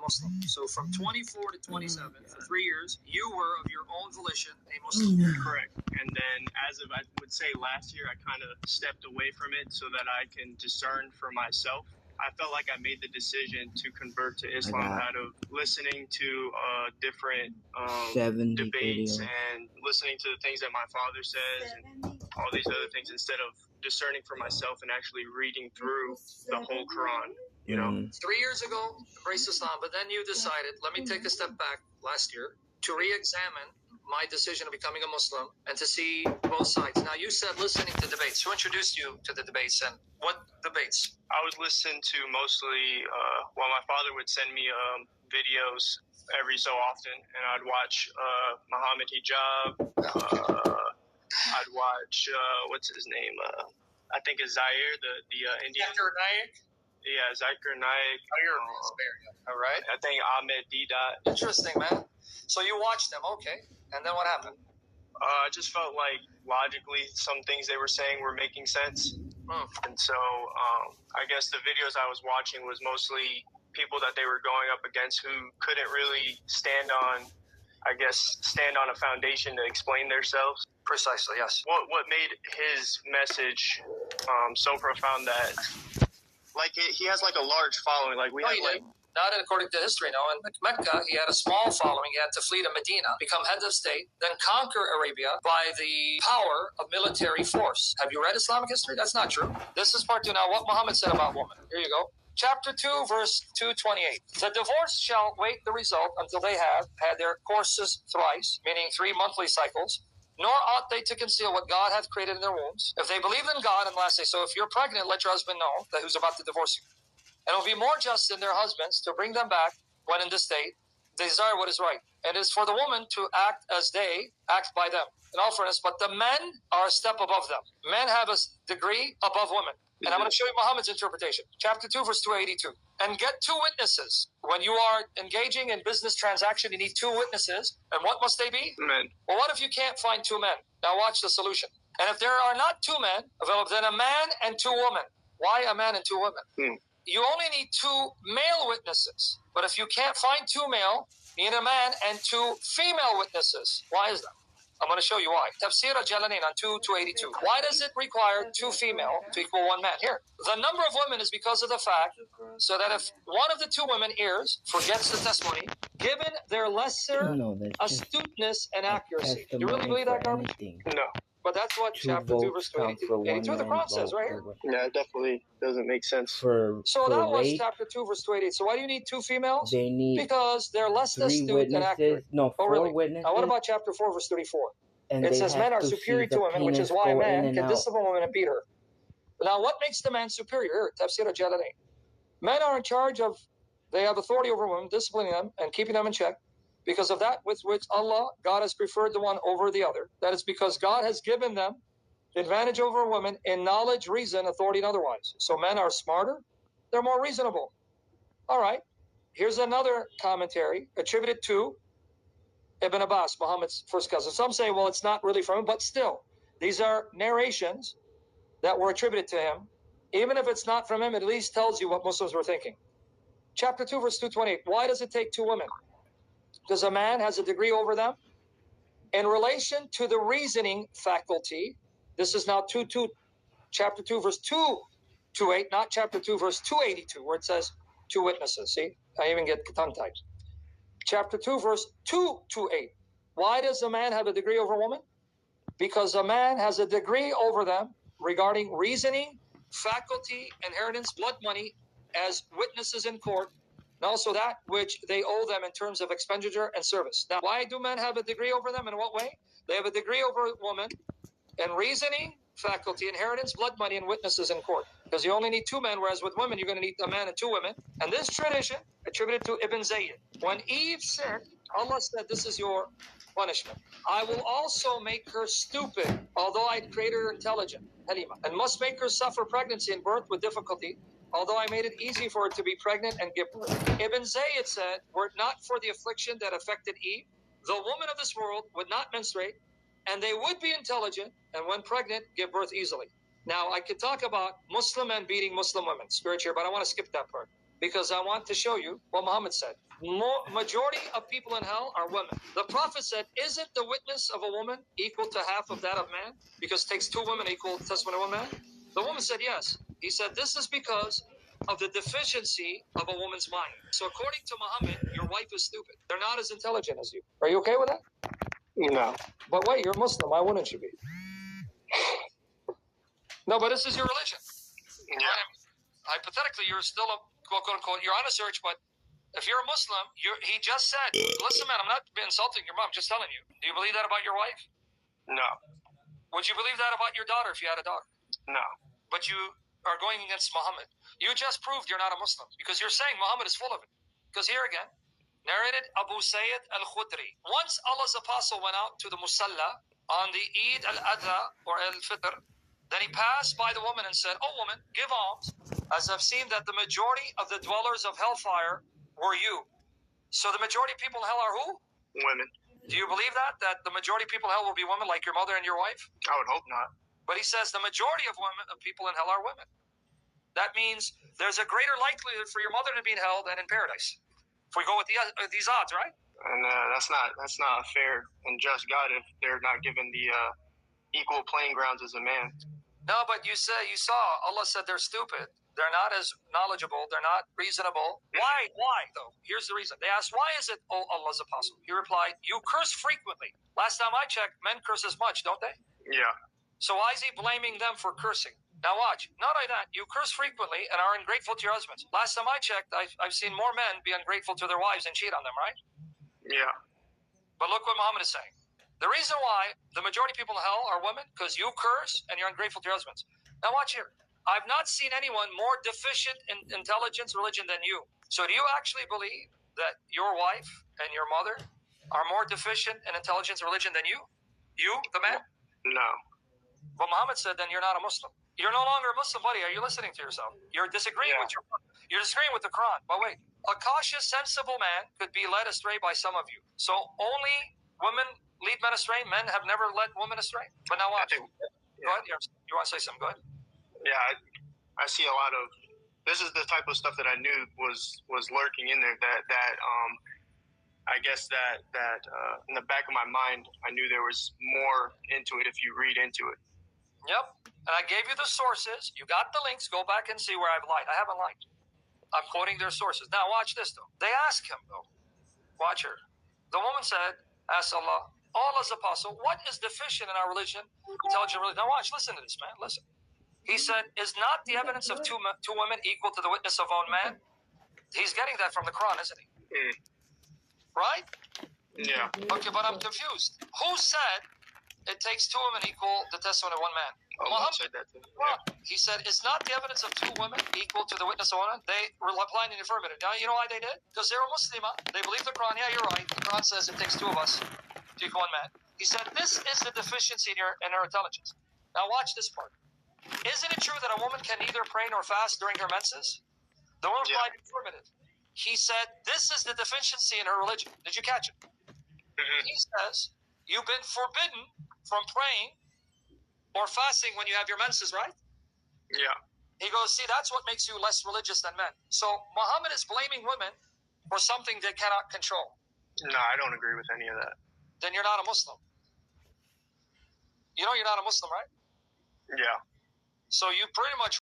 Muslim. So from 24 to 27, for 3 years, you were of your own volition a Muslim. Correct. And then as of, I would say last year, I kind of stepped away from it so that I can discern for myself. I felt like I made the decision to convert to Islam out of listening to different debates and listening to the things that my father says and all these other things instead of discerning for myself and actually reading through the whole Quran. You know, 3 years ago, embraced Islam, but then you decided, let me take a step back last year to re-examine my decision of becoming a Muslim and to see both sides. Now, you said listening to debates. Who introduced you to the debates and what debates? I would listen to mostly, my father would send me videos every so often, and I'd watch Muhammad Hijab. I'd watch, what's his name? I think it's Zaire, the Indian. Zakir Naik? Yeah, Zakir Naik. All right. I think Ahmed Didat. Interesting, man. So you watched them, okay. And then what happened? I just felt like logically some things they were saying were making sense. And so I guess the videos I was watching was mostly people that they were going up against who couldn't really stand on a foundation to explain themselves. Precisely, yes. What made his message so profound that, like, he has like a large following. Like not according to history, no. In Mecca, he had a small following. He had to flee to Medina, become head of state, then conquer Arabia by the power of military force. Have you read Islamic history? That's not true. This is part 2 now. What Muhammad said about women. Here you go. Chapter 2, verse 228. The divorce shall wait the result until they have had their courses thrice, meaning 3 monthly cycles, nor ought they to conceal what God hath created in their wombs. If they believe in God, and lastly, so if you're pregnant, let your husband know that who's about to divorce you. And it will be more just in their husbands to bring them back when in this state they desire what is right. And it is for the woman to act as they act by them. In all fairness, but the men are a step above them. Men have a degree above women. And I'm going to show you Muhammad's interpretation. Chapter 2, verse 282. And get 2 witnesses. When you are engaging in business transaction, you need 2 witnesses. And what must they be? Men. Well, what if you can't find 2 men? Now watch the solution. And if there are not 2 men available, then a man and 2 women. Why a man and 2 women? You only need 2 male witnesses. But if you can't find 2 male, you need a man and 2 female witnesses. Why is that? I'm going to show you why. Tafsir al-Jalalain on 282. Why does it require 2 female to equal 1 man? Here, the number of women is because of the fact so that if one of the 2 women errs, forgets the testimony, given their lesser astuteness and accuracy. You really believe that, garbage? No. But that's what chapter 2, verse 82. 82 the Quran says right here. Yeah, it definitely doesn't make sense. So that was chapter 2, verse 288. So why do you need 2 females? They need because they're less astute and accurate. No, 4 witnesses. Now what about chapter 4, verse 34? And it says men are superior to women, which is why a man can discipline a woman and beat her. Now what makes the man superior? Here, Tafsir al-Jalalain. Men are in charge of, they have authority over women, disciplining them and keeping them in check. Because of that with which Allah, God has preferred the one over the other. That is because God has given them the advantage over women in knowledge, reason, authority, and otherwise. So men are smarter, they're more reasonable. All right, here's another commentary attributed to Ibn Abbas, Muhammad's first cousin. Some say, well, it's not really from him, but still, these are narrations that were attributed to him. Even if it's not from him, it at least tells you what Muslims were thinking. Chapter 2, verse 228. Why does it take 2 women? Because a man has a degree over them. In relation to the reasoning faculty, this is now chapter 2, verse 228, not chapter 2, verse 282, where it says 2 witnesses. See, I even get tongue-tied. Chapter 2, verse 228. Why does a man have a degree over a woman? Because a man has a degree over them regarding reasoning, faculty, inheritance, blood money, as witnesses in court, and also that which they owe them in terms of expenditure and service. Now, why do men have a degree over them? In what way? They have a degree over a woman in reasoning, faculty, inheritance, blood money, and witnesses in court. Because you only need 2 men, whereas with women, you're going to need a man and 2 women. And this tradition, attributed to Ibn Zayd, when Eve sinned, Allah said, this is your punishment. I will also make her stupid, although I created her intelligent, Halima, and must make her suffer pregnancy and birth with difficulty, although I made it easy for her to be pregnant and give birth. Ibn Zayd said, were it not for the affliction that affected Eve, the woman of this world would not menstruate, and they would be intelligent, and when pregnant, give birth easily. Now, I could talk about Muslim men beating Muslim women, spiritual, but I want to skip that part. because I want to show you what Muhammad said. Majority of people in hell are women. The Prophet said, isn't the witness of a woman equal to half of that of man? Because it takes two women equal to testimony of one man? The woman said, yes. He said, this is because of the deficiency of a woman's mind. So according to Muhammad, your wife is stupid. They're not as intelligent as you. Are you okay with that? No. But wait, you're Muslim. Why wouldn't you be? No, but this is your religion. Yeah. Hypothetically, you're still a quote unquote, you're on a search, but if you're a Muslim, he just said, listen, man, I'm not insulting your mom, I'm just telling you. Do you believe that about your wife? No. Would you believe that about your daughter if you had a daughter? No. But you are going against Muhammad. You just proved you're not a Muslim because you're saying Muhammad is full of it. Because here again, narrated Abu Sayyid al-Khudri. Once Allah's apostle went out to the Musalla on the Eid al-Adha or al-Fitr, then he passed by the woman and said, oh woman, give alms, as I've seen that the majority of the dwellers of hellfire were you. So the majority of people in hell are who? Women. Do you believe that? That the majority of people in hell will be women like your mother and your wife? I would hope not. But he says the majority of people in hell are women. That means there's a greater likelihood for your mother to be in hell than in paradise. If we go with these odds, right? And that's not a fair and just God if they're not given the equal playing grounds as a man. No, but you saw Allah said they're stupid. They're not as knowledgeable. They're not reasonable. Why? Why, though? Here's the reason. They asked, why is it, oh, Allah's apostle? He replied, you curse frequently. Last time I checked, men curse as much, don't they? Yeah. So why is he blaming them for cursing? Now watch. Not only that, you curse frequently and are ungrateful to your husbands. Last time I checked, I've seen more men be ungrateful to their wives and cheat on them, right? Yeah. But look what Muhammad is saying. The reason why the majority of people in hell are women, because you curse and you're ungrateful to your husbands. Now watch here. I've not seen anyone more deficient in intelligence, religion than you. So do you actually believe that your wife and your mother are more deficient in intelligence, religion than you? You, the man? No. But Muhammad said, then you're not a Muslim. You're no longer a Muslim, buddy. Are you listening to yourself? You're disagreeing with you're disagreeing with the Quran. But wait, a cautious, sensible man could be led astray by some of you. So only women lead men astray. Men have never led women astray. But now watch. Go ahead. You want to say something? Go ahead. Yeah, I see a lot of. This is the type of stuff that I knew was lurking in there. That I guess that in the back of my mind, I knew there was more into it if you read into it. Yep. And I gave you the sources. You got the links. Go back and see where I've lied. I haven't lied. I'm quoting their sources. Now watch this though. They ask him though. Watch her. The woman said, ask Allah, Allah's apostle, what is deficient in our religion? Intelligent religion. Now watch, listen to this, man. Listen. He said, is not the evidence of two women equal to the witness of one man? He's getting that from the Quran, isn't he? Mm. Right? Yeah. Okay, but I'm confused. Who said it takes two women equal the testimony of one man? Muhammad said that too. Yeah. He said, is not the evidence of two women equal to the witness of one man? They were applying in the affirmative. Now, you know why they did? Because they're a Muslim. They believe the Quran. Yeah, you're right. The Quran says it takes two of us to equal one man. He said, this is the deficiency in her intelligence. Now, watch this part. Isn't it true that a woman can neither pray nor fast during her menses? The woman replied affirmative. He said, this is the deficiency in her religion. Did you catch it? Mm-hmm. He says, you've been forbidden from praying or fasting when you have your menses, right? Yeah. He goes, see, that's what makes you less religious than men. So Muhammad is blaming women for something they cannot control. No, I don't agree with any of that. Then you're not a Muslim. You know you're not a Muslim, right? Yeah. So you pretty much